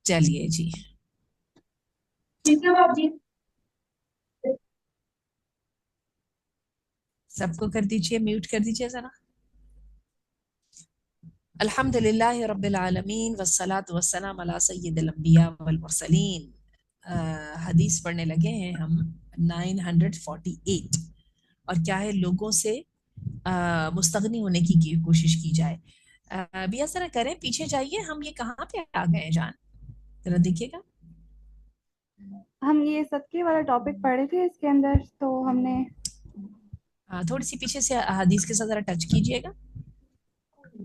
चलिए जी, ठीक है बाबू। सबको कर दीजिए, म्यूट कर दीजिए जरा। अल्हम्दुलिल्लाह रब्बिल आलमीन वस्सलातु वस्सलाम अला सय्यिदिल अंबिया वल मुरसलीन। हदीस पढ़ने लगे हैं हम 948। और क्या है, लोगों से मुस्तगनी होने की कोशिश की जाए। बिया जरा करें, पीछे जाइए, हम ये कहाँ पे आ गए जान, जरा देखिएगा। हम ये सदके वाला टॉपिक पढ़े थे इसके अंदर तो हमने। थोड़ी सी पीछे से हदीस के साथ जरा टच कीजिएगा,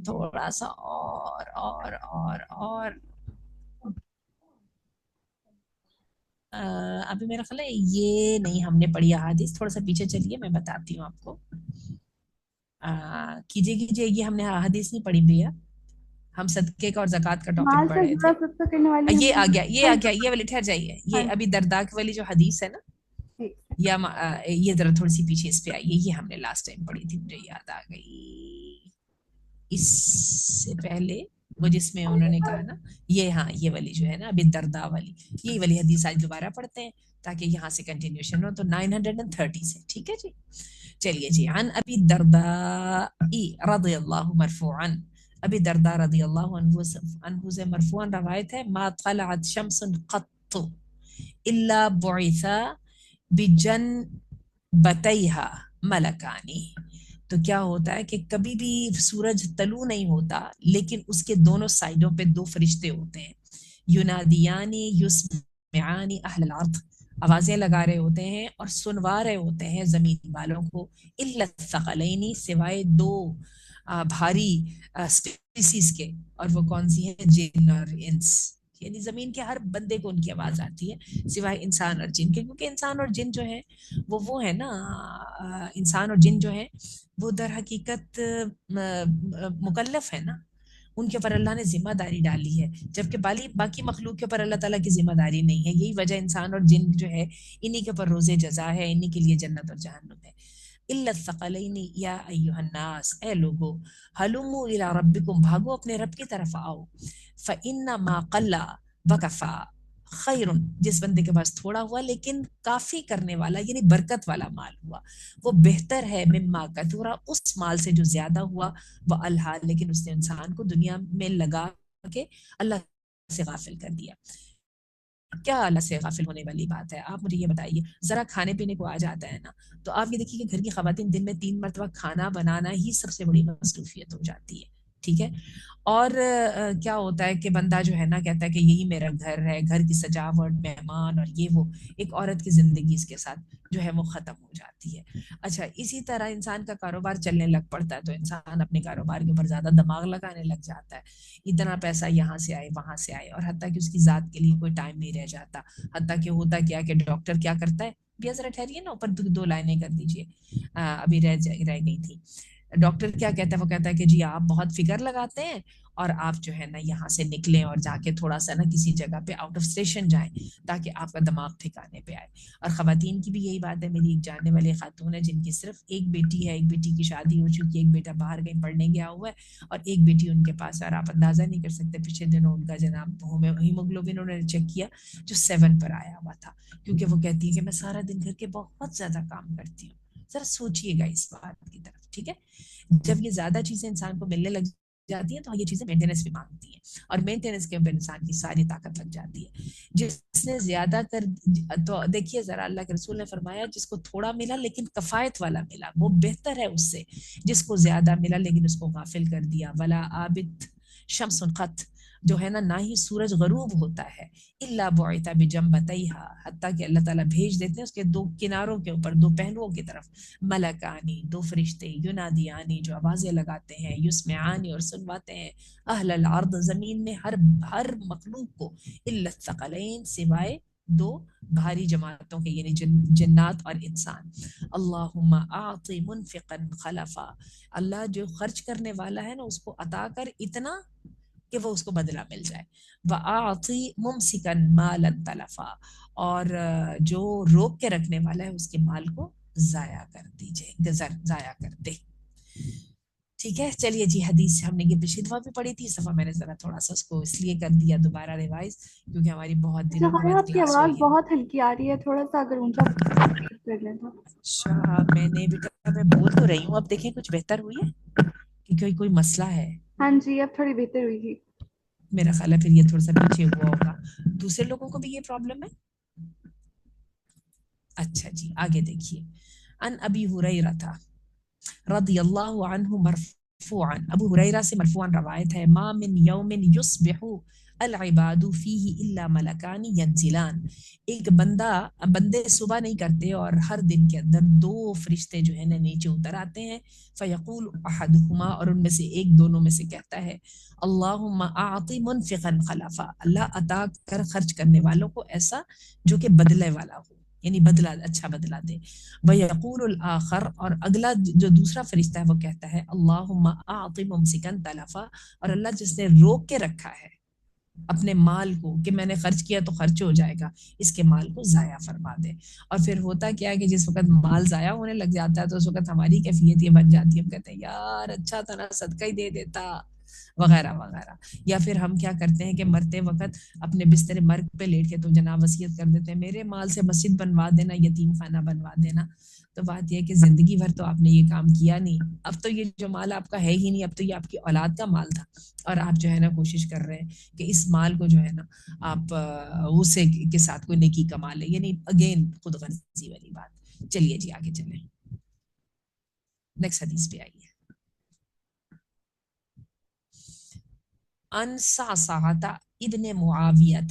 थोड़ा सा और अभी मेरा ख्याल है ये नहीं हमने पढ़ी अहादीस, थोड़ा सा पीछे चलिए, मैं बताती हूँ आपको। कीजिए कीजिए, ये हमने अहादीस नहीं पढ़ी भैया, हम सदके का और जक़ात का टॉपिक माल पढ़ से रहे थे। जुड़ा सदका करने वाली ये आ हमने। गया, ये हाँ आ जी। गया, ये वाली, ठहर जाइए, ये हाँ जी। अभी दरदाक वाली जो हदीस है ना, ठीक है। या ये जरा थोड़ी सी पीछे इस पे आइए, ये हमने लास्ट टाइम पढ़ी थी, मुझे याद आ गई। इससे पहले वो जिसमें उन्होंने कहा ना, ये हाँ, ये वाली जो है ना अभी दरदा वाली, ये वाली हदीस आज दोबारा पढ़ते हैं ताकि यहाँ से कंटिन्यूशन हो। तो 930 से, ठीक है जी। चलिए जी, अन अबी दरदा रदियल्लाहु मरफूअन, अबी दरदा रदियल्लाहु अन्हु से मरफूअन रवायत है, मा तलअत शम्सुन क़त्तु इल्ला बुइसा बिजन बतैहा मलकानी। तो क्या होता है कि कभी भी सूरज तलू नहीं होता, लेकिन उसके दोनों साइडों पे दो फरिश्ते होते हैं, युनादियानी युस्मिआनी अहल अर्द, आवाजें लगा रहे होते हैं और सुनवा रहे होते हैं जमीन वालों को, इल्ला थकलैनी, सिवाय दो भारी स्पीसीज के। और वो कौन सी है, जिन और इंस, यानी जमीन के हर बंदे को उनकी आवाज आती है सिवाय इंसान और जिन के, क्योंकि इंसान और जिन जो है वो है ना, इंसान और जिन जो है वो दर हकीकत मुकल्लफ है ना, उनके ऊपर अल्लाह ने जिम्मेदारी डाली है, जबकि बाकी मखलूक के ऊपर अल्लाह ताला की जिम्मेदारी नहीं है। यही वजह इंसान और जिन जो है, इन्हीं के ऊपर रोजे जजा है, इन्हीं के लिए जन्नत और जहन्नुम है। इल्ला थक़लैनी या अय्युहन्नास, ए लोगो, हलुमु इला रब्बिकुम, भागो अपने रब की तरफ आओ, फ़इन्ना मा क़ल्ला वकफ़ा खैरुन, जिस बंदे के पास थोड़ा हुआ लेकिन काफी करने वाला यानी बरकत वाला माल हुआ, वो बेहतर है मिम्मा कथुरा, उस माल से जो ज्यादा हुआ, वह अल्हा, लेकिन उसने इंसान को दुनिया में लगा के अल्लाह से गाफिल कर दिया। क्या अल्लाह से गाफिल होने वाली बात है, आप मुझे ये बताइए। जरा खाने पीने को आ जाता है ना, तो आप ये देखिए कि घर की खवातीन दिन में 3 मरतबा खाना बनाना ही सबसे बड़ी मसरूफियत हो जाती है, ठीक है। और क्या होता है कि बंदा जो है ना कहता है कि यही मेरा घर है, घर की सजावट, मेहमान और ये वो, एक औरत की जिंदगी इसके साथ जो है वो खत्म हो जाती है। अच्छा, इसी तरह इंसान का कारोबार चलने लग पड़ता है, तो इंसान अपने कारोबार के ऊपर ज्यादा दिमाग लगाने लग जाता है, इतना पैसा यहाँ से आए वहां से आए, और हत्ता कि उसकी जात के लिए कोई टाइम नहीं रह जाता। हत्ता कि होता क्या कि डॉक्टर क्या करता है, भैया जरा ठहरिए ना, ऊपर दो लाइनें कर दीजिए, अभी रह गई थी। डॉक्टर क्या कहता है, वो कहता है कि जी आप बहुत फिकर लगाते हैं, और आप जो है ना यहाँ से निकलें और जाके थोड़ा सा ना किसी जगह पे आउट ऑफ स्टेशन जाएं, ताकि आपका दिमाग ठिकाने पे आए। और खवातीन की भी यही बात है, मेरी एक जानने वाली खातून है जिनकी सिर्फ एक बेटी है, एक बेटी की शादी हो चुकी है, एक बेटा बाहर कहीं पढ़ने गया हुआ है, और एक बेटी उनके पास है। और आप अंदाजा नहीं कर सकते, पिछले दिनों उनका जनाब हीमोग्लोबिन उन्होंने चेक किया जो 7 पर आया हुआ था, क्योंकि वो कहती है कि मैं सारा दिन घर के बहुत ज्यादा काम करती हूँ। जरा सोचिएगा इस बात की तरफ, ठीक है। जब ये ज्यादा चीजें इंसान को मिलने लग जाती है, तो ये चीजें मेंटेनेंस भी मांगती हैं, और मेंटेनेंस के ऊपर इंसान की सारी ताकत लग जाती है। जिसने ज्यादा कर, तो देखिए जरा, अल्लाह के रसूल ने फरमाया जिसको थोड़ा मिला लेकिन कफायत वाला मिला, वो बेहतर है उससे जिसको ज्यादा मिला लेकिन उसको गाफिल कर दिया। वला आबिद शम्सुन कत, जो है ना ही सूरज गरूब होता है, इल्ला बुइता बिजम्बतैहा, हत्ता कि अल्लाह ताला भेज देते हैं उसके दो किनारों के ऊपर, दो पहलुओं की तरफ, मलकानी, दो फरिश्ते, युनादियानी, जो आवाजें लगाते हैं, युस्मिआनी, और सुनवाते हैं, अहलल अर्द, जमीन में हर हर मखलूक को, इल्ला थकलैन, सिवाय दो भारी जमातों के, यानी जिन्नात और इंसान। अल्लाहुम्मा आति मुनफिकन खलफा, अल्लाह जो खर्च करने वाला है ना उसको अता कर इतना कि वो उसको बदला मिल जाए। व आति मुमसिकन मालन तलफा, और जो रोक के रखने वाला है उसके माल को जाया कर दीजिए, जाया कर दे। ठीक है, चलिए जी, हदीस से हमने ये पिछली दफा भी पढ़ी थी, इस दफा मैंने जरा थोड़ा सा उसको इसलिए कर दिया दोबारा रिवाइज, क्योंकि हमारी बहुत अच्छा दिनों के खाया, बाद आपकी क्लास आवाज़ हुई है। बहुत हल्की आ रही है, थोड़ा सा अगर ऊंचा कर लें तो। अच्छा, मैंने बेटा मैं बोल तो रही हूँ, अब देखें कुछ बेहतर हुई है कि कोई कोई मसला है। हाँ जी, अब थोड़ी बेहतर हुई थी। मेरा ख्याल है फिर ये थोड़ा सा पीछे हुआ होगा। दूसरे लोगों को भी ये प्रॉब्लम है? अच्छा जी, आगे देखिए। अन अबी हुरैरा था रदियल्लाहु अन्हु मरफूअन, अबू हुरैरा से मरफूअन रवायत है, मा मिन यौमिन युस्बिहु अल इबादु फीही इल्ला मलकानी यंजिलान, एक बंदे सुबह नहीं करते और हर दिन के अंदर दो फरिश्ते जो है ना नीचे उतर आते हैं। फयकूल अहदुहुमा, और उनमें से एक दोनों में से कहता है, अल्लाहुम्मा आति मुनफिकन खलफा, अल्लाह अता कर खर्च करने वालों को ऐसा जो कि बदले वाला हो, यानी बदला अच्छा बदला दे। वयक़ूलुल आखर, और अगला जो दूसरा फरिश्ता है वो कहता है, अल्लाहुम्मा आति मुमसिकन तलफा, और अल्लाह जिसने रोक के रखा है अपने माल को कि मैंने खर्च किया तो खर्च हो जाएगा, इसके माल को जाया फरमा दे। और फिर होता क्या है कि जिस वक्त माल जाया होने लग जाता है तो उस वक्त हमारी कैफियत ये बन जाती है, हम कहते हैं यार अच्छा था ना सदका ही दे देता, वगैरह वगैरह। या फिर हम क्या करते हैं कि मरते वक्त अपने बिस्तर मर्ग पे लेट के तो जनाब वसीयत कर देते हैं, मेरे माल से मस्जिद बनवा देना, यतीम खाना बनवा देना। तो बात यह है कि जिंदगी भर तो आपने ये काम किया नहीं, अब तो ये जो माल आपका है ही नहीं, अब तो ये आपकी औलाद का माल था, और आप जो है ना कोशिश कर रहे हैं कि इस माल को जो है ना आप उसे के साथ कोई नेकी कमा ले, यानी अगेन खुद गर्जी वाली बात। चलिए जी आगे चलें, नेक्स्ट हदीस पे आइए। अन सासाता इब्ने मुआविया,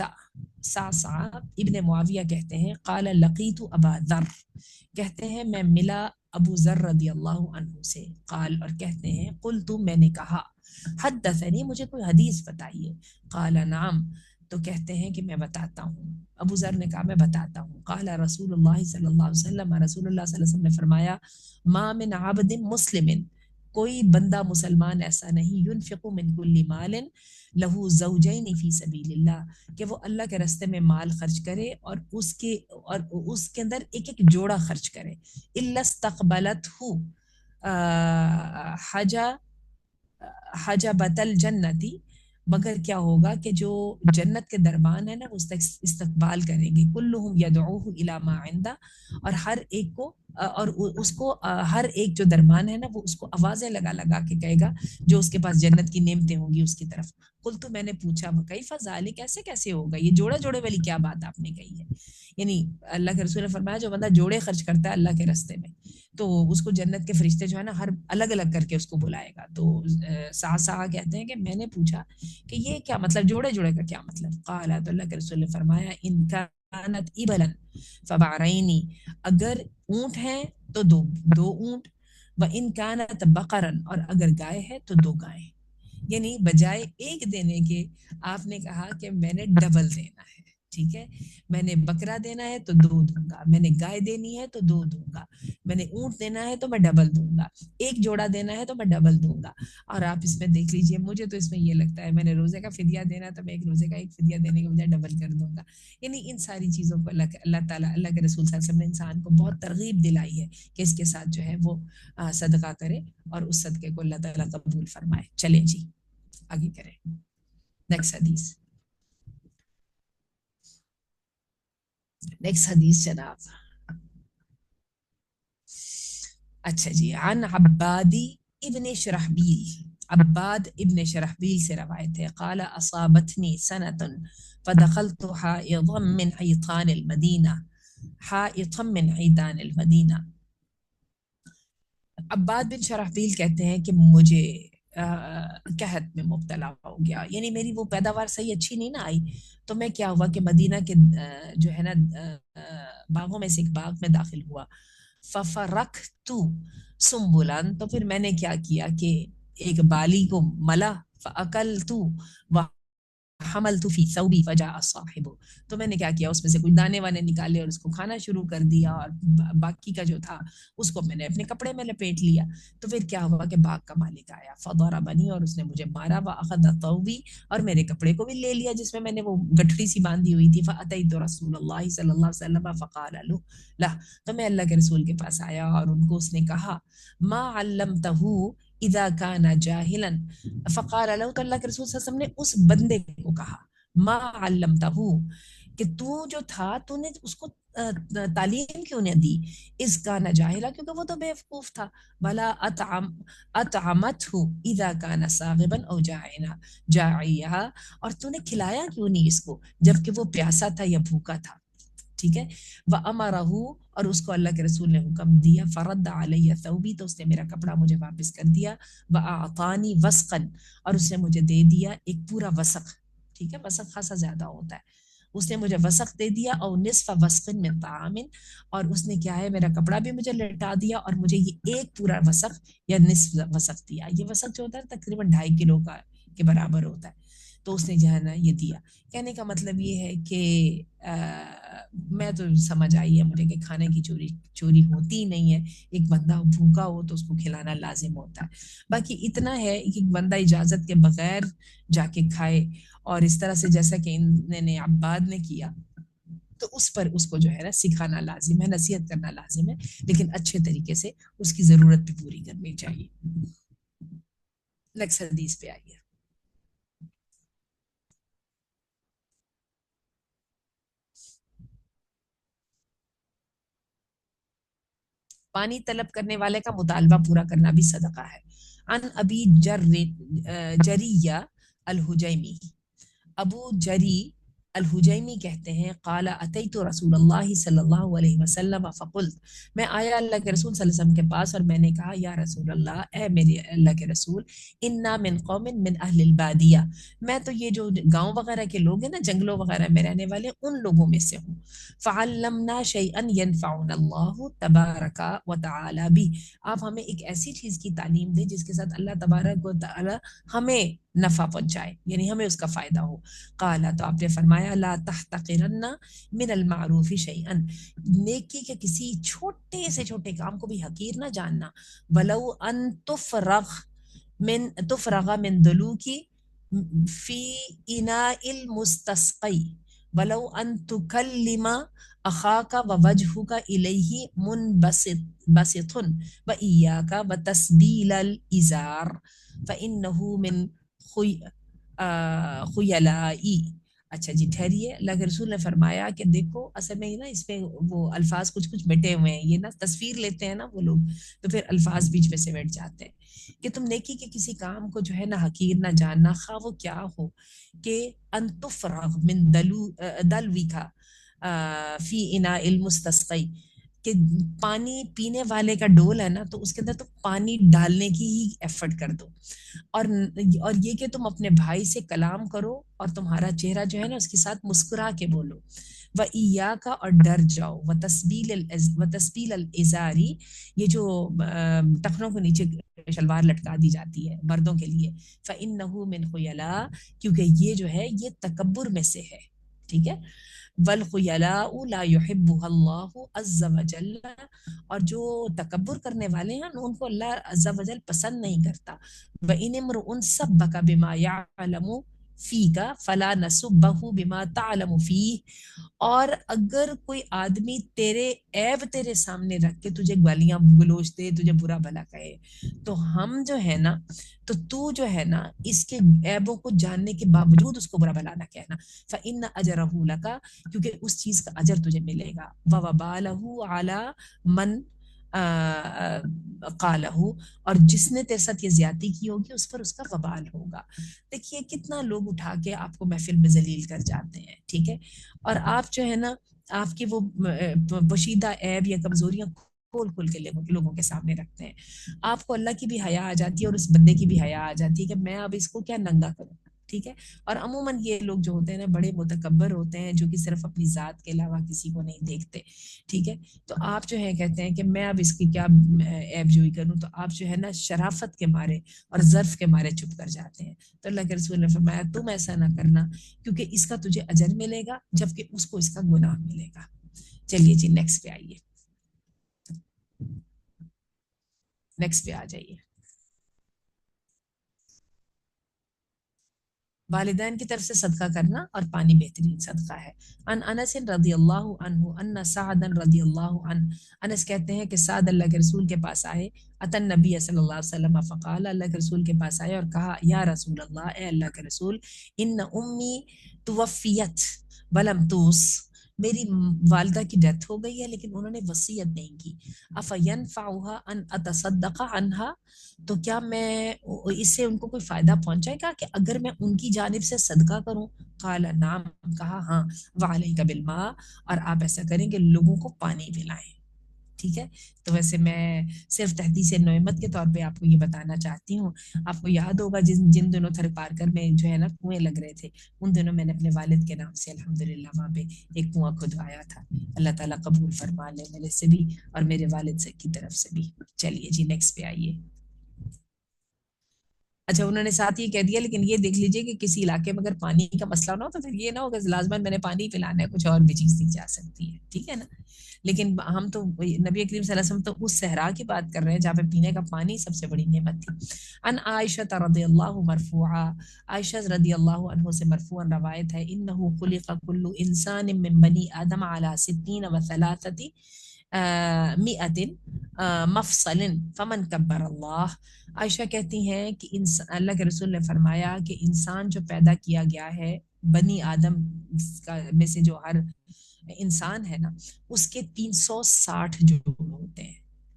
सासा इब्ने मुआविया कहते हैं, काला लकीतु अबा दर, कहते हैं मैं मिला अबू जर रदी अल्लाह अन्हु से, काल, और कहते हैं कुल तुम, मैंने कहा, हद्दसनी, मुझे कोई हदीस बताइए, काला नाम, तो कहते हैं कि मैं बताता हूँ। अबू जर ने कहा मैं बताता हूँ। काला रसूलुल्लाह सल्लल्लाहु अलैहि वसल्लम, रसूलुल्लाह सल्लल्लाहु अलैहि वसल्लम ने फरमाया, मा मिन आबदिन मुस्लिमिन, कोई बंदा मुसलमान ऐसा नहीं, युनफिकु मिन कुल्ली मालिन लहू ज़ौजैन फी सबीलिल्लाह, कि वो अल्लाह के रास्ते में माल खर्च करे और उसके अंदर एक एक जोड़ा खर्च करे, इल्लस्तक़बलतहु हजा हजबतल जन्नती, मगर क्या होगा कि जो जन्नत के दरबान है ना उसका इस्तकबाल करेंगे, कुल्लुहुम यदऊहु इला मा इंदा, और हर एक को और उसको हर एक जो दरबान है ना वो उसको आवाजें लगा लगा के कहेगा जो उसके पास जन्नत की नेमतें होंगी उसकी तरफ। कुल तो मैंने पूछा, कैफा ज़ालिक, कैसे कैसे होगा ये, जोड़ा जोड़े वाली क्या बात आपने कही है। यानी अल्लाह के रसूल ने फरमाया जो बंदा जोड़े खर्च करता है अल्लाह के रास्ते में, तो उसको जन्नत के फरिश्ते जो है ना हर अलग अलग करके उसको बुलाएगा। तो सा कहते हैं कि मैंने पूछा कि ये क्या मतलब, जोड़े जोड़े का क्या मतलब। काला, तो अल्लाह के रसूल ने फरमाया, इनका कानत इबलन फबारैनी, अगर ऊंट है तो दो दो ऊंट, व इन कानत बकरन, और अगर गाय है तो दो गाय, यानी बजाय एक देने के आपने कहा कि मैंने डबल देना है। ठीक है, मैंने बकरा देना है तो दो दूंगा, मैंने गाय देनी है तो दो दूंगा, मैंने ऊंट देना है तो मैं डबल दूंगा, एक जोड़ा देना है तो मैं डबल दूंगा। और आप इसमें देख लीजिए, मुझे तो इसमें ये लगता है मैंने रोजे का फिदिया देना तो मैं एक रोजे का एक फिदिया देने के बजाय डबल कर दूंगा। यानी इन सारी चीजों को अल्लाह ताला, अल्लाह के रसूल सल्लल्लाहु अलैहि वसल्लम ने इंसान को बहुत तरगीब दिलाई है कि इसके साथ जो है वो सदका करे और उस सदके को अल्लाह ताला कबूल फरमाए। चलें जी आगे करें, नेक्स्ट हदीस। नेक्स्ट हदीस जनाब, अच्छा जी, अन अब्बादी इब्ने शरहबील, अब्बाद इब्ने शरहबील से रवायत है, काला असाबतनी सनतन फदखलतु हाइदम मिन हितान المدीना, हाइतम मिन हितान المدीना। अब्बाद बिन शरहबील कहते हैं कि मुझे कहत में मुब्तला हो गया, यानी मेरी वो पैदावार सही अच्छी नहीं ना आई, तो मैं क्या हुआ कि मदीना के जो है ना बागों में से एक बाग में दाखिल हुआ। फफरक तू सुम्बुलन, तो फिर मैंने क्या किया कि एक बाली को मला, फअकल तू हमल तुफी सऊबी फजा साहिबु, तो मैंने क्या किया उसमें से कुछ दाने वाने निकाले और उसको खाना शुरू कर दिया, और बाकी का जो था उसको मैंने अपने कपड़े में लपेट लिया। तो फिर क्या हुआ कि बाग का मालिक आया, फदरा बनी, और उसने मुझे मारा, व अखद तौबी, और मेरे कपड़े को भी ले लिया जिसमें मैंने वो गठड़ी सी बांधी हुई थी। फ़अतैतु रसूलुल्लाह सल्लल्लाहु अलैहि वसल्लम फ़क़ाल ला, तो मैं अल्लाह के रसूल के पास आया और उनको उसने कहा, मा अल्लमतहू इदा काना जाहिलन फ़क़ाल लहू, तो अल्लाह के रसूल सल्लल्लाहु अलैहि वसल्लम ने उस बंदे को कहा, मा अल्लमतहू, कि तू जो था तूने उसको तालीम क्यों नहीं दी, इसका न जाहिला, क्योंकि वो तो बेवकूफ था, भला अतअमतहु इदा काना सागिबन औ जाइना जाइया, और तूने खिलाया क्यों नहीं इसको जबकि वो प्यासा था या भूखा था। ठीक है। व अमरहू, और उसको अल्लाह के रसूल ने हुक्म दिया, फरद अलैया थौबी, तो उसने मेरा कपड़ा मुझे वापस कर दिया, व आतानी वस्कन, और उसने मुझे दे दिया एक पूरा वसक। ठीक है, वसक खासा ज्यादा होता है, उसने मुझे वसक दे दिया, और निस्फ वस्किन मिन तामिन, और उसने क्या है मेरा कपड़ा भी मुझे लौटा दिया और मुझे ये एक पूरा वसक या निस्फ वसक दिया। ये वसक जो होता है तकरीबन 2.5 किलो का के बराबर होता है। तो उसने जो है ना ये दिया। कहने का मतलब ये है कि मैं तो समझ आई है मुझे कि खाने की चोरी चोरी होती ही नहीं है। एक बंदा भूखा हो तो उसको खिलाना लाजिम होता है। बाकी इतना है कि एक बंदा इजाजत के बगैर जाके खाए, और इस तरह से जैसा कि इन्होंने अब्बाद ने किया, तो उस पर उसको जो है ना सिखाना लाजिम है, नसीहत करना लाजिम है, लेकिन अच्छे तरीके से उसकी जरूरत भी पूरी करनी चाहिए। नेक्स्ट हदीस पे आइए। पानी तलब करने वाले का मुतालबा पूरा करना भी सदका है। अन अबी जरिया अल हुजैमी, अबू जरी अल हुजैमी कहते हैं, काला अतैतु रसूलुल्लाह सल्लल्लाहु अलैहि वसल्लम फकुल्त, मैं आया अल्लाह के रसूल सल्लल्लाहु अलैहि वसल्लम के पास और मैंने कहा, या रसूल अल्लाह, ए मेरे अल्लाह के रसूल, इन्ना मिन कौमिन मिन अहलिल बादिया, मैं तो ये जो गांव वगैरह के लोग हैं ना, जंगलों वगैरह में रहने वाले, उन लोगों में से हूँ। फ़अल्लमना शैअन यनफ़उना अल्लाहु तबारका व तआला बी, आप हमें एक ऐसी चीज की तालीम दें जिसके साथ अल्लाह तबारक व तआला हमें नफा पहुंचाए, यानी हमें उसका फायदा हो। काला, तो आपने फरमाया, ला तहतकिरन्ना मिन अल मारूफी शैअन, नेकी के किसी छोटे से छोटे काम को भी हकीर ना जानना। वलौ अन तुफरगा मिन दुलूकी फी इनाइल मुस्तस्क़ी, वलौ अन तुकल्लिमा अखाका व वजहुका इलैहि मुनबसितुन व इय्याका व तस्बील अल इजार फ़इन्नहु मिन खुय खुयलाई। अच्छा जी, ठहरिए। अल्लाह के रसूल ने फरमाया कि देखो, असल में ना इसमें वो अल्फाज कुछ कुछ मिटे हुए हैं, ये ना तस्वीर लेते हैं ना वो लोग, तो फिर अल्फाज बीच में से मिट जाते हैं। कि तुम नेकी के किसी काम को जो है ना हकीर ना जानना, खा वो क्या हो, कि अंतुफरग मिन दलवी का फी इना इल मुस्तस्क़ी, कि पानी पीने वाले का डोल है ना, तो उसके अंदर तो पानी डालने की ही एफर्ट कर दो, और और ये कि तुम अपने भाई से कलाम करो और तुम्हारा चेहरा जो है ना उसके साथ मुस्कुरा के बोलो। व ईया का, और डर जाओ। व तस्बील अल इजारी, ये जो टखनों के नीचे शलवार लटका दी जाती है मर्दों के लिए, फ़इन्नहु मिन खुयला, क्योंकि ये जो है ये तकब्बुर में से है। ठीक है। वल खुयलाउ ला युहिब्बुहल्लाहु अज़्ज़ा व जल्ला, और जो तकब्बुर करने वाले हैं उनको अल्लाह अज़्ज़ा व जल पसंद नहीं करता। व इन इम्रुउन सब्बका बिमा यअलमु फीका फला नसुब्बहु बिमा तअलमु फी, और अगर कोई आदमी तेरे ऐब तेरे सामने रख के तुझे गालियां गलोच दे, तुझे बुरा भला कहे, तो हम जो है ना, तो तू जो है ना इसके ऐबों को जानने के बावजूद उसको बुरा भला ना कहना। फ़इन्न अजरहू लका, क्योंकि उस चीज का अजर तुझे मिलेगा। व वबालहू अला मन कालहू, और जिसने तेरे साथ ये ज्यादती की होगी उस पर उसका वबाल होगा। देखिए कितना लोग उठा के आपको महफिल में जलील कर जाते हैं। ठीक है। और आप जो है ना, आपकी वो पोशीदा ऐब या कमजोरियां खोल खोल के लोगों के सामने रखते हैं। आपको अल्लाह की भी हया आ जाती है और उस बंदे की भी हया आ जाती है कि मैं अब इसको क्या नंगा करूं। ठीक है। और अमूमन ये लोग जो होते हैं ना बड़े मुतकब्बर होते हैं, जो कि सिर्फ अपनी जात के अलावा किसी को नहीं देखते। ठीक है। तो आप जो है कहते हैं कि मैं अब इसकी क्या ऐब जोई करूं, तो आप जो है ना शराफत के मारे और जर्फ के मारे चुप कर जाते हैं। तो अल्लाह के रसूल ने फरमाया, तुम ऐसा ना करना, क्योंकि इसका तुझे अजर मिलेगा जबकि उसको इसका गुनाह मिलेगा। चलिए जी, नेक्स्ट पे आइए। नेक्स्ट पे आ जाइए। वालिदैन की तरफ से सदका करना और पानी बेहतरीन सदका है। अन अनस रदियल्लाहु अन्हु अन्ना सादन रदियल्लाहु अन, अनस कहते हैं कि साद अल्लाह के रसूल के पास आए, अतन नबी सल्लल्लाहु अलैहि वसल्लम फ़क़ाल, अल्लाह के रसूल के पास आए और कहा, या रसूल अल्लाह, ए अल्लाह के रसूल, इन्न उम्मी तुवफ़ियत वलम तूस, मेरी वालदा की डेथ हो गई है लेकिन उन्होंने वसीयत नहीं की। अफ़यनफ़अुहा अन अतसद्दक़ अन्हा, तो क्या मैं इससे उनको कोई फायदा पहुंचेगा कि अगर मैं उनकी जानिब से सदका करूं? काला नाम, कहा हाँ, वालैका बिलमा, और आप ऐसा करेंगे लोगों को पानी पिलाएं। ठीक है। तो वैसे मैं सिर्फ तहदीस नईमत के तौर पे आपको ये बताना चाहती हूँ। आपको याद होगा जिन जिन दिनों थर पारकर में जो है ना कुएं लग रहे थे, उन दिनों मैंने अपने वालिद के नाम से अल्हम्दुलिल्लाह वहां पे एक कुआं खुदवाया था। अल्लाह ताला कबूल फरमा ले मेरे से भी और मेरे वालिद से की तरफ से भी। चलिए जी, नेक्स्ट पे आइए। अच्छा, उन्होंने साथ ये कह दिया, लेकिन ये देख लीजिए कि किसी इलाके में अगर पानी का मसला ना हो तो फिर ये ना हो कि लाजमन मैंने पानी पिलाना है, कुछ और भी चीज दी जा सकती है। ठीक है ना। लेकिन हम तो नबी करीम सल्लल्लाहु अलैहि वसल्लम तो उस सहरा की बात कर रहे हैं जहाँ पे पीने का पानी सबसे बड़ी नेमत थी। अन आयशा रदियल्लाहु मरफूआ, आयशा रदियल्लाहु अन्हु से मरफूअन रवायत है, इन्नहु खुलिक़ कुल्लु इंसान मिन बनी आदम अला सित्तीन व सलासती मिअतिन मफसलिन फमन कब्बर अल्लाह। आयशा कहती हैं कि अल्लाह के रसूल ने फरमाया कि इंसान जो पैदा किया गया है, बनी आदम का में से जो हर इंसान है ना, उसके 360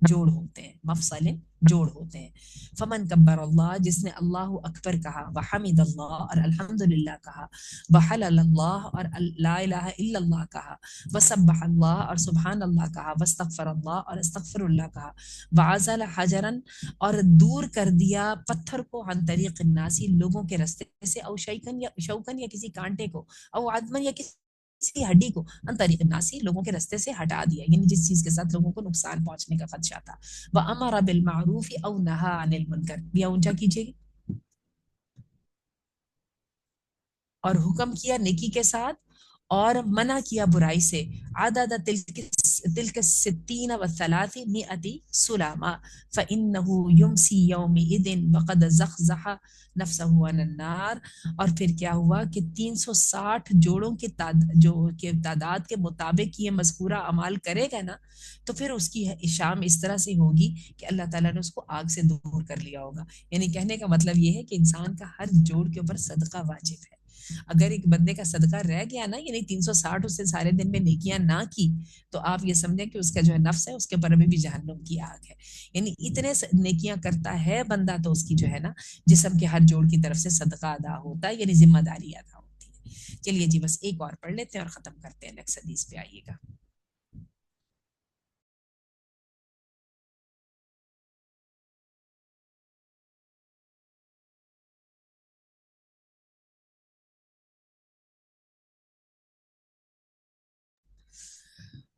जोड़ होते हैं, मफसलें जोड़ होते हैं। फमन कब्बर अल्लाह, जिसने अल्लाह अकबर कहा, व हमिद अल्लाह और अल्हम्दुलिल्लाह कहा, व हलल अल्लाह और ला इलाहा इल्लल्लाह कहा, व सब्बह अल्लाह और सुभान अल्लाह कहा, व अस्तगफर अल्लाह और अस्तगफिरुल्लाह कहा, व अज़ल हजरन और दूर कर दिया पत्थर को, अन तरीक़ नासी लोगों के रास्ते से, औ शौकन या किसी कांटे को, औ आदमन या किसी हड्डी को, अन तरीक़ नासी लोगों के रास्ते से हटा दिया, यानी जिस चीज के साथ लोगों को नुकसान पहुंचने का खदशा था। व अमरा बिल मारूफ औ नहा अनिल मुनकर, या ऊंचा कीजिए, और हुक्म किया नेकी के साथ और मना किया बुराई से। आदादा तिल्क सित्तीन व सलासी मिअती सुलामा फइन्नहु युमसी यौमी इदिन वक़द ज़ख़ज़ह नफ्सहु अनन नार। और फिर क्या हुआ कि 360 जोड़ों की तादाद के मुताबिक ये मज़कूरा अमाल करेगा ना, तो फिर उसकी शाम इस तरह से होगी कि अल्लाह ताला ने उसको आग से दूर कर लिया होगा। यानी कहने का मतलब ये है कि इंसान का हर जोड़ के ऊपर सदका वाजिब है। अगर एक बंदे का सदका रह गया ना, यानी 360 उससे सारे दिन में नेकियां ना की, तो आप ये समझें कि उसका जो है नफ्स है उसके ऊपर अभी भी जहन्नुम की आग है। यानी इतने नेकियां करता है बंदा तो उसकी जो है ना जिस्म के हर जोड़ की तरफ से सदका अदा होता है, यानी जिम्मेदारी अदा होती है। चलिए जी, बस एक और पढ़ लेते हैं और खत्म करते हैं। नेक्स्ट हदीस पे आइएगा।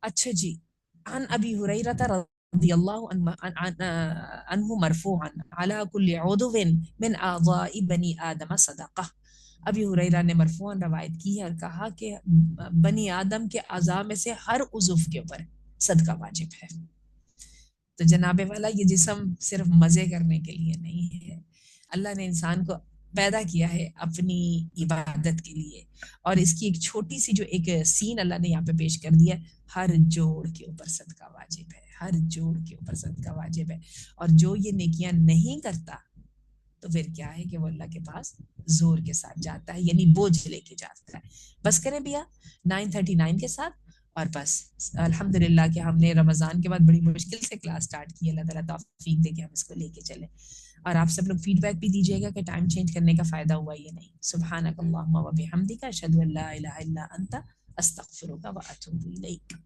अच्छा जी। अन अबी हुरैरा रदियल्लाहु अन्हु मरफूअन अला कुल्लि उदविन मिन आज़ाइ बनी आदम सदक़ह। अबी हुरैरा ने मरफूअन रवायत की है और कहा कि बनी आदम के अज़ा में से हर उज़ुव के ऊपर सदका वाजिब है। तो जनाबे वाला, ये जिस्म सिर्फ मजे करने के लिए नहीं है। अल्लाह ने इंसान को पैदा किया है अपनी इबादत के लिए, और इसकी एक छोटी सी जो एक सीन अल्लाह ने यहाँ पे पेश कर दिया है, हर जोड़ के ऊपर सदका वाजिब है, हर जोड़ के ऊपर सदका वाजिब है। और जो ये नेकियां नहीं करता तो फिर क्या है कि वो अल्लाह के पास जोर के साथ जाता है, यानी बोझ लेके जाता है। बस करें भैया 9:39 के साथ, और बस अल्हम्दुलिल्लाह कि हमने रमजान के बाद बड़ी मुश्किल से क्लास स्टार्ट की। अल्लाह ताला तौफीक दे कि हम इसको लेके चले। और आप सब लोग फीडबैक भी दीजिएगा कि टाइम चेंज करने का फायदा हुआ या नहीं। सुब्हानक अल्लाहुम्मा व बिहम्दिका अशहदु अल्ला इलाहा इल्ला अंता अस्तगफिरुका व अतूबु इलैक।